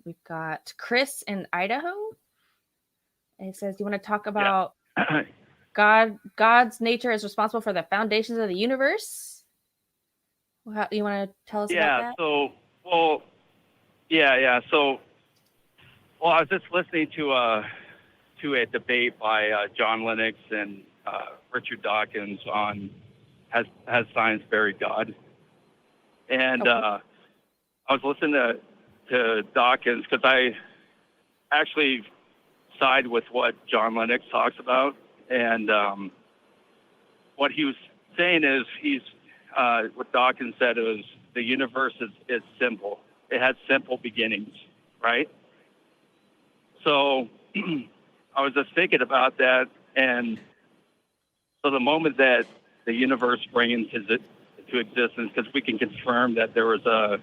We've got Chris in Idaho. And it says, do you want to talk about God's nature is responsible for the foundations of the universe? You want to tell us about that? So, I was just listening to a debate by John Lennox and Richard Dawkins on has science buried God? And I was listening to Dawkins because I actually side with what John Lennox talks about, and what he was saying is what Dawkins said was the universe is simple. It has simple beginnings, right? So I was just thinking about that, and so the moment that the universe sprang into existence, because we can confirm that there was a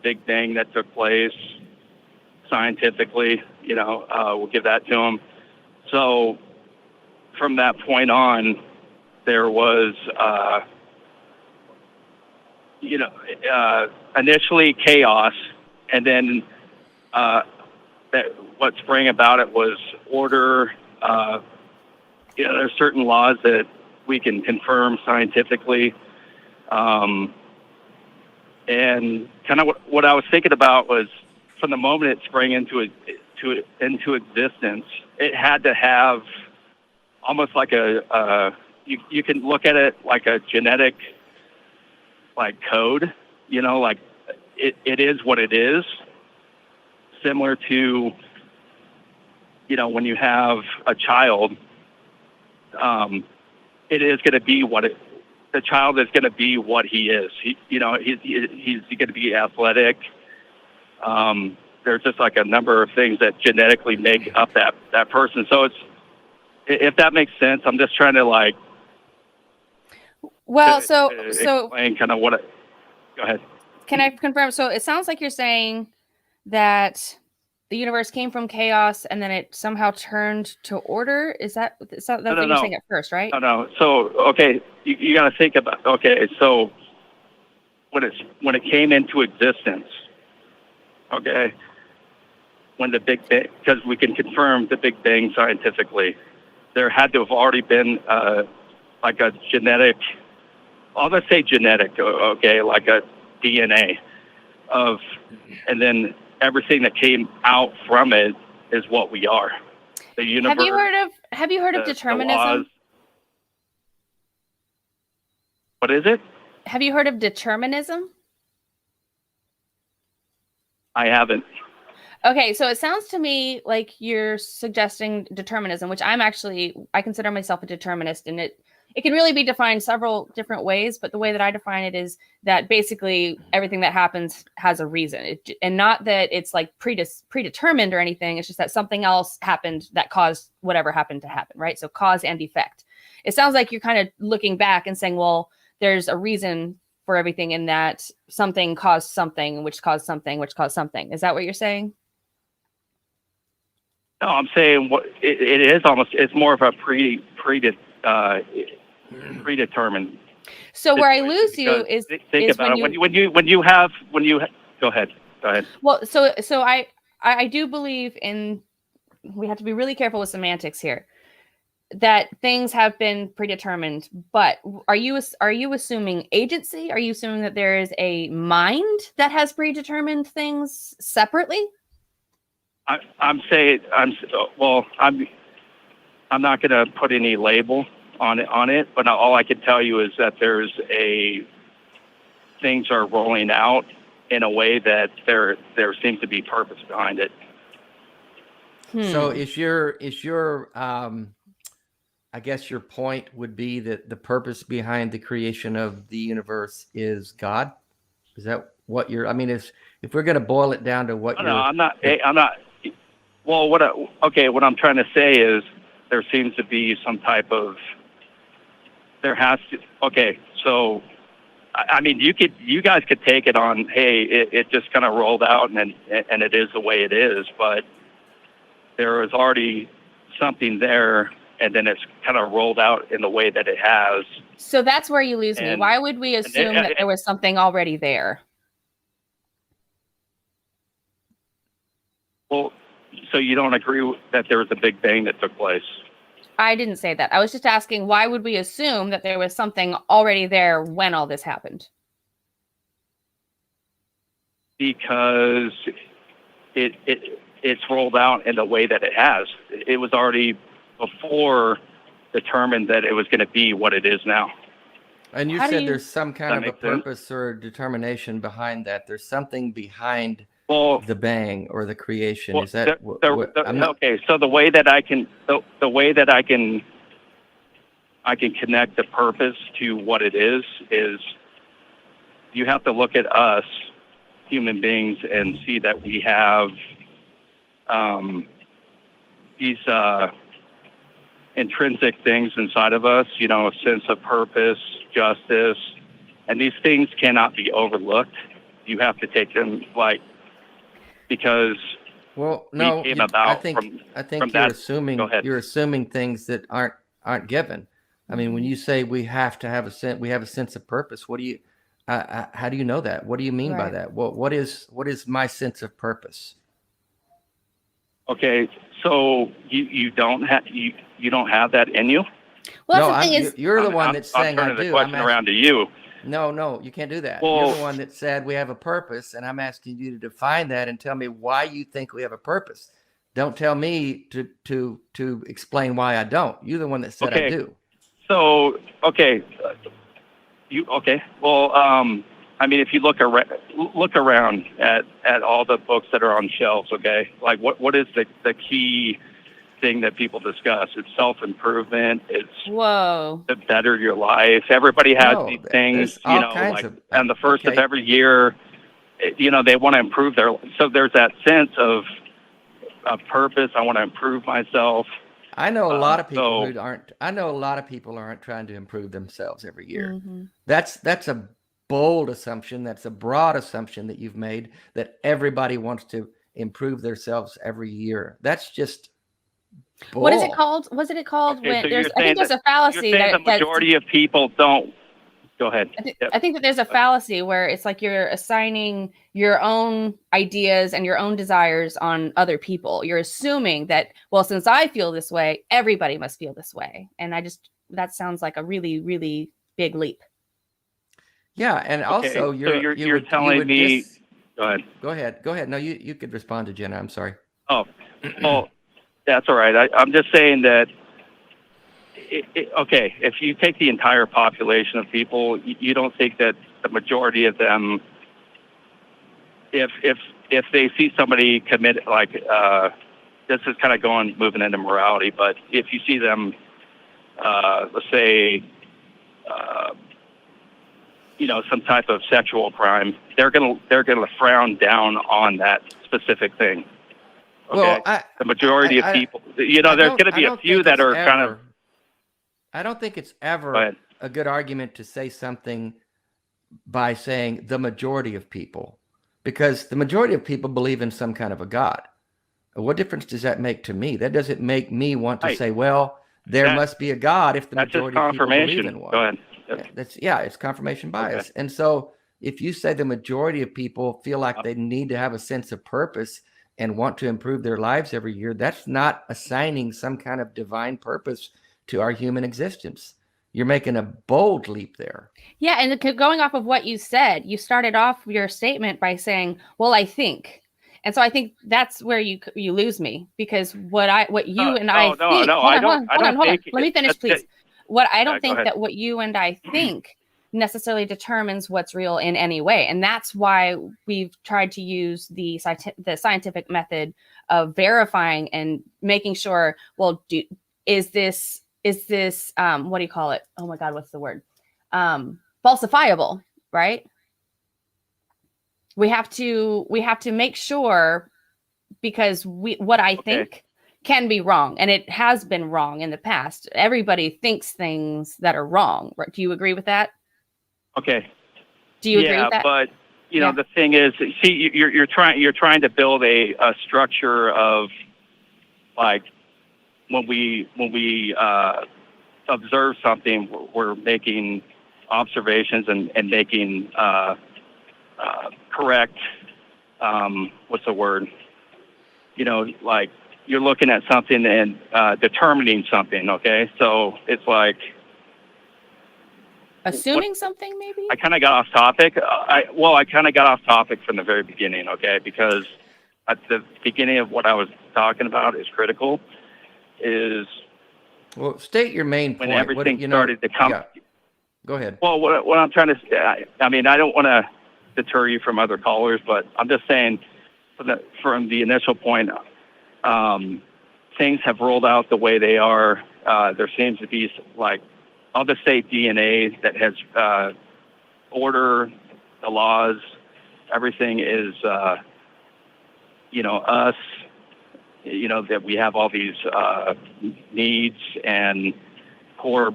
big bang that took place scientifically, we'll give that to him. So from that point on, there was, initially chaos, and then what sprang about it was order. There's certain laws that we can confirm scientifically. And kind of what I was thinking about was from the moment it sprang into existence, it had to have almost like you can look at it like a genetic code, like it is what it is, similar to, when you have a child, it is going to be the child is going to be what he is. He's going to be athletic. There's just like a number of things that genetically make up that person. So if that makes sense, I'm just trying to explain kind of what go ahead. Can I confirm? So it sounds like you're saying that the universe came from chaos and then it somehow turned to order. Is that what you're saying at first, right? No. So, okay, you got to think about, so when it came into existence, okay, when the Big Bang, because we can confirm the Big Bang scientifically, there had to have already been like a genetic, let's say genetic, okay, like a DNA and then everything that came out from it is what we are. The universe. Have you heard of determinism? What is it? Have you heard of determinism? I haven't. Okay, so it sounds to me like you're suggesting determinism, which I consider myself a determinist, and it can really be defined several different ways, but the way that I define it is that basically everything that happens has a reason. And not that it's like predetermined or anything. It's just that something else happened that caused whatever happened to happen, right? So cause and effect. It sounds like you're kind of looking back and saying, well, there's a reason for everything in that something caused something, which caused something, which caused something. Is that what you're saying? No, I'm saying it is almost, it's more of a predetermined. So where I lose you is about it. When you go ahead. Well, so I do believe we have to be really careful with semantics here, that things have been predetermined, but are you assuming agency? Are you assuming that there is a mind that has predetermined things separately? I'm not going to put any label on it, but all I can tell you is that things are rolling out in a way that there seems to be purpose behind it. So is your I guess your point would be that the purpose behind the creation of the universe is God? Is that what if we're going to boil it down to what I'm not. Well, what I'm trying to say is there seems to be some type of, so, you guys could take it on, hey, it just kind of rolled out and it is the way it is, but there was already something there and then it's kind of rolled out in the way that it has. So that's where you lose me. Why would we assume that there was something already there? Well, so you don't agree that there was a Big Bang that took place? I didn't say that. I was just asking, why would we assume that there was something already there when all this happened? Because it's rolled out in the way that it has. It was already before determined that it was going to be what it is now. And you How do said you- there's some kind of a make sense? purpose or determination behind that. There's something behind Well, the bang or the creation. well, Is that I'm not, okay? So the way that I can connect the purpose to what it is you have to look at us human beings and see that we have these intrinsic things inside of us, you know, a sense of purpose, justice, and these things cannot be overlooked. You have to take them because well, no, we came I about think from you're that. assuming Go ahead. you're assuming things that aren't given. I mean, when you say we have a sense of purpose, what do you how do you know that? What do you mean by Right. that? What is my sense of purpose? Okay, so you don't have that in you? Well, No, that's the thing is, you're the one that's saying I'm I turning the do. question around to you. No, you can't do that. Well, You're the one that said we have a purpose, and I'm asking you to define that and tell me why you think we have a purpose. Don't tell me to explain why I don't. You're the one that said I Okay. do. So, okay, well, I mean, if you look around at all the books that are on shelves, okay, like what is the key thing that people discuss? It's self-improvement. It's whoa. to better your life. Everybody has No, these things, there's all you know, kinds like of- on the first of okay. every year, you know, they want to improve so there's that sense of purpose. I want to improve myself. I know a lot of people so- who aren't. I know a lot of people aren't trying to improve themselves every year. Mhm. That's a bold assumption. That's a broad assumption that you've made that everybody wants to improve themselves every year. That's just bull. What is it called? What's it called? Okay, When so there's, you're I think saying there's a You're fallacy saying that the majority of people don't. Go ahead. I think that there's a fallacy where it's like you're assigning your own ideas and your own desires on other people. You're assuming that, well, since I feel this way, everybody must feel this way. And that sounds like a really, really big leap. Yeah, and Okay, also so you're telling me. Go ahead. Go ahead. No, you could respond to Jenna. I'm sorry. Oh, well, that's all right. I'm just saying that. Okay, if you take the entire population of people, you don't think that the majority of them, if they see somebody commit, like this is kind of moving into morality, but if you see them, let's say, you know, some type of sexual crime, they're gonna frown down on that specific thing. Okay, Well, the majority of people, you know, there's going to be a few that are kind of. I don't think it's Go ever ahead. a good argument to say something by saying the majority of people, because the majority of people believe in some kind of a God. What difference does that make to me? That doesn't make me want to Right. say, well, there must be a God if the That's just majority of people believe confirmation. in one. Go ahead. It's confirmation bias. And so if you say the majority of people feel like they need to have a sense of purpose and want to improve their lives every year, that's not assigning some kind of divine purpose to our human existence. You're making a bold leap there. Yeah, and going off of what you said, you started off your statement by saying, "Well, I think," and so I think that's where you lose me, because what you and I think. Hold on. Let me finish, please. What I don't think that what you and I think necessarily determines what's real in any way, and that's why we've tried to use the scientific method of verifying and making sure. Well, is this what do you call it? Oh my God, what's the word? Falsifiable, right? We have to make sure, because what I think can be wrong, and it has been wrong in the past. Everybody thinks things that are wrong. Right? Do you agree with that? Okay. Do you agree with that? But you know, the thing is, see, you're trying to build a structure of, like, when we observe something, we're making observations and making correct, what's the word? like you're looking at something and determining something. Okay, so it's like assuming something, maybe. I kind of got off topic. I kind of got off topic from the very beginning. Okay, because at the beginning of what I was talking about is critical. Well, state your main point. When everything started to come. Yeah. Go ahead. Well, what I'm trying to say, I mean, I don't want to deter you from other callers, but I'm just saying from the initial point, things have rolled out the way they are. There seems to be, like, I'll just say DNA that has order, the laws, everything is, us, that we have all these needs and core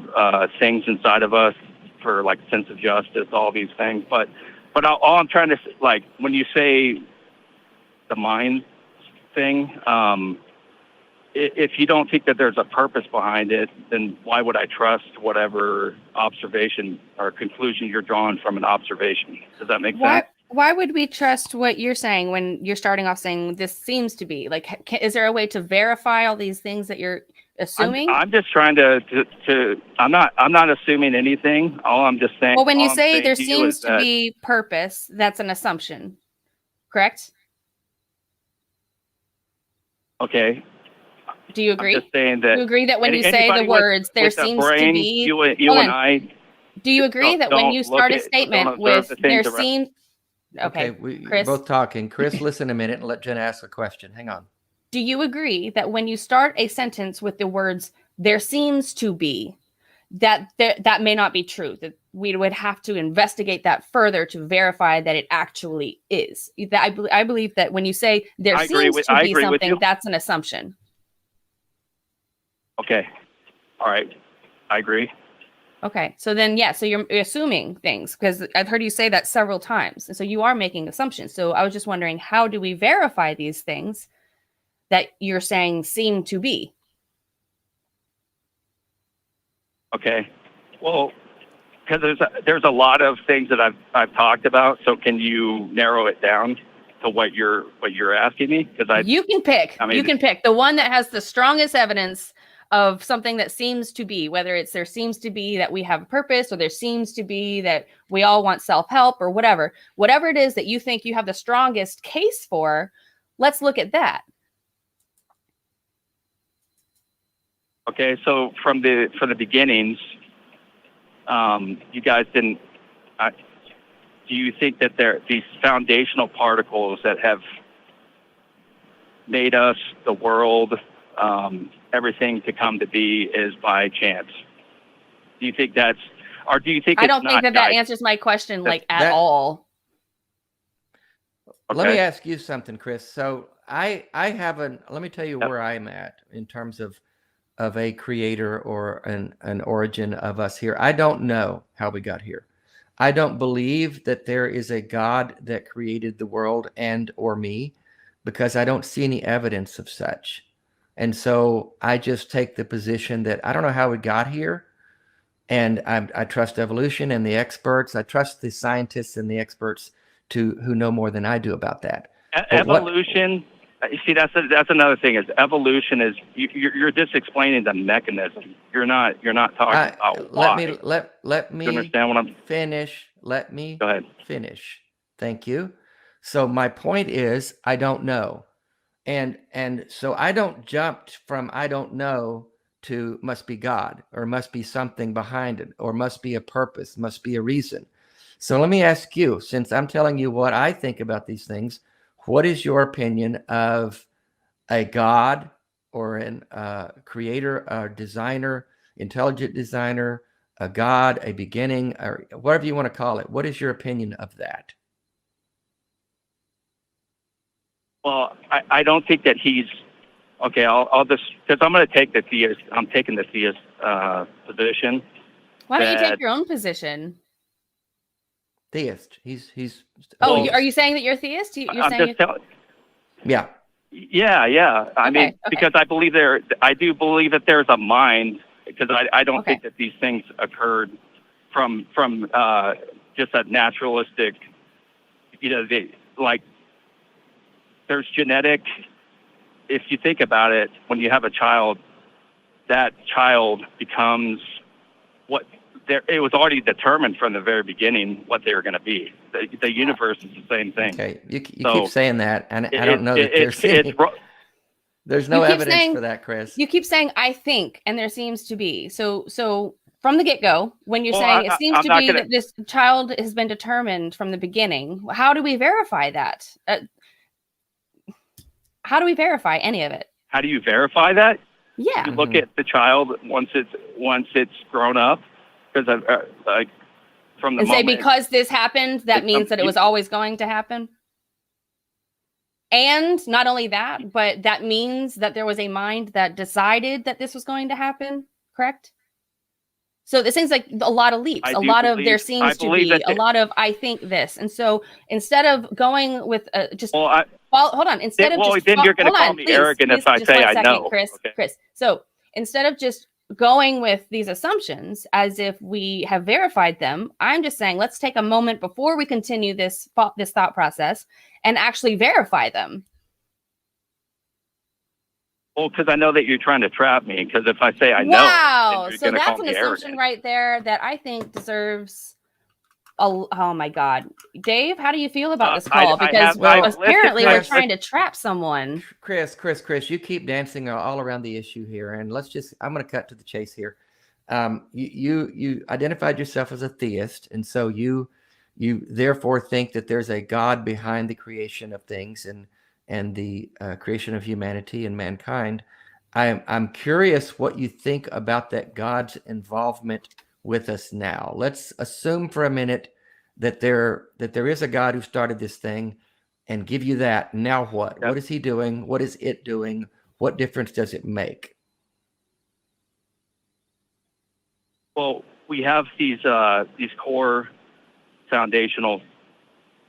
things inside of us for, like, sense of justice, all these things. But all I'm trying to, like, when you say the mind thing, if you don't think that there's a purpose behind it, then why would I trust whatever observation or conclusion you're drawing from an observation? Does that make sense? Why would we trust what you're saying when you're starting off saying this seems to be? Like, is there a way to verify all these things that you're assuming? I'm just trying to I'm not assuming anything. All I'm just saying. Well, when you say there seems to be purpose, that's an assumption, correct? Okay. Do you agree? I'm just saying that. Do you agree that when you say the words, there seems to be. You and I. Do you agree that when you start a statement with there seems. Okay, we're both talking. Chris, listen a minute and let Jenna ask a question. Hang on. Do you agree that when you start a sentence with the words "there seems to be," that may not be true? That we would have to investigate that further to verify that it actually is. I believe that when you say there seems to be something, that's an assumption. Okay. All right. I agree. Okay. So then, so you're assuming things because I've heard you say that several times. And so you are making assumptions. So I was just wondering, how do we verify these things that you're saying seem to be? Okay. Well, because there's a lot of things that I've talked about. So can you narrow it down to what you're asking me? Because you can pick. You can pick the one that has the strongest evidence of something that seems to be, whether it's there seems to be that we have a purpose, or there seems to be that we all want self-help, or whatever it is that you think you have the strongest case for. Let's look at that. Okay, so from the beginnings, you guys didn't. Do you think that these foundational particles that have made us, the world, everything to come to be is by chance? Do you think that's, or do you think I don't think that answers my question at all. Okay. Let me ask you something, Chris. So I haven't. Let me tell you where I'm at in terms of a creator or an origin of us here. I don't know how we got here. I don't believe that there is a God that created the world and or me, because I don't see any evidence of such. And so I just take the position that I don't know how we got here. And I trust evolution and the experts. I trust the scientists and the experts who know more than I do about that. Evolution, you see, that's another thing. Is evolution is you're just explaining the mechanism. You're not talking about why. Let me you understand what I'm finish. Let me go ahead. Finish. Thank you. So my point is I don't know. And so I don't jump from I don't know to must be God, or must be something behind it, or must be a purpose, must be a reason. So let me ask you, since I'm telling you what I think about these things, what is your opinion of a God or an creator, a designer, intelligent designer, a God, a beginning, or whatever you want to call it? What is your opinion of that? Well, I don't think that he's okay. I'll just, because I'm going to take the theist. I'm taking the theist position. Why don't you take your own position? Theist. He's. Oh, are you saying that you're theist? You're saying just telling. Yeah. Yeah. I mean, because I do believe that there's a mind, because I don't think that these things occurred from just a naturalistic, there's genetic if you think about it, when you have a child, that child becomes what it was already determined from the very beginning what they were going to be. The universe is the same thing. Okay, you keep saying that, and I don't know that there's no evidence for that, Chris. You keep saying I think, and there seems to be. So from the get-go, when you're saying it seems to be that this child has been determined from the beginning, how do we verify that? How do we verify any of it? How do you verify that? Yeah. You look at the child once it's grown up, because like from the moment, say because this happened, that means that it was always going to happen. And not only that, but that means that there was a mind that decided that this was going to happen. Correct. So this seems like a lot of leaps. There seems to be a lot of I think this, and so instead of going with just. Hold on. Instead of just, then you're going to call me arrogant if I say I know, Chris. Okay. Chris. So instead of just going with these assumptions as if we have verified them, I'm just saying let's take a moment before we continue this thought process and actually verify them. Well, because I know that you're trying to trap me. Because if I say I know, wow, so that's an assumption arrogant. right there that I think deserves. Oh my God, Dave, how do you feel about this call? Because apparently we're trying to trap someone. Chris, you keep dancing all around the issue here, and I'm going to cut to the chase here. You identified yourself as a theist, and so you therefore think that there's a God behind the creation of things and the creation of humanity and mankind. I'm curious what you think about that God's involvement with us now. Let's assume for a minute that there is a God who started this thing and give you that. Now what? Yep. What is he doing? What is it doing? What difference does it make? Well, we have these core foundational,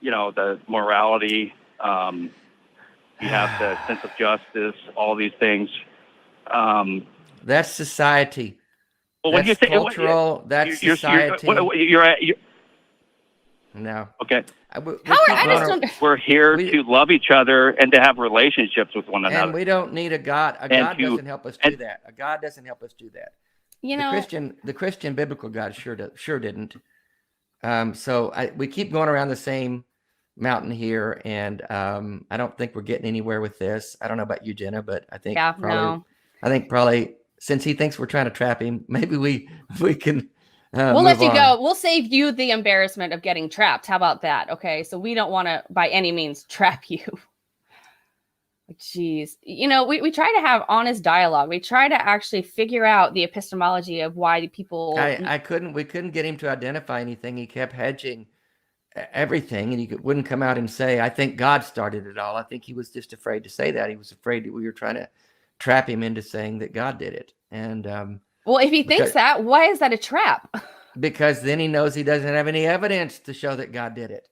the morality, you have the sense of justice, all these things. That's society. Well, that's when you say cultural, that's society. No. Okay. We're here to love each other and to have relationships with one another. And we don't need a God. God doesn't help us do that. A God doesn't help us do that. The Christian biblical God sure didn't. So we keep going around the same mountain here, and I don't think we're getting anywhere with this. I don't know about you, Jenna, but I think probably since he thinks we're trying to trap him, maybe we can. We'll let you go. We'll save you the embarrassment of getting trapped. How about that? Okay, so we don't want to by any means trap you. Jeez, we try to have honest dialogue. We try to actually figure out the epistemology of why people. We couldn't get him to identify anything. He kept hedging everything, and he wouldn't come out and say, I think God started it all. I think he was just afraid to say that. He was afraid that we were trying to trap him into saying that God did it. And well, if he thinks that, why is that a trap? Because then he knows he doesn't have any evidence to show that God did it.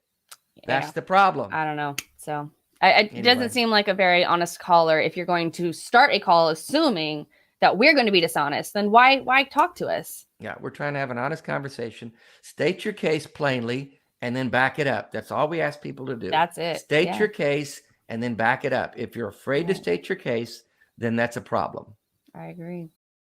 Yeah. That's the problem. I don't know. So it doesn't seem like a very honest caller. If you're going to start a call assuming that we're going to be dishonest, then why talk to us? Yeah, we're trying to have an honest conversation. State your case plainly and then back it up. That's all we ask people to do. That's it. State your case and then back it up. If you're afraid to state your case, then that's a problem. I agree.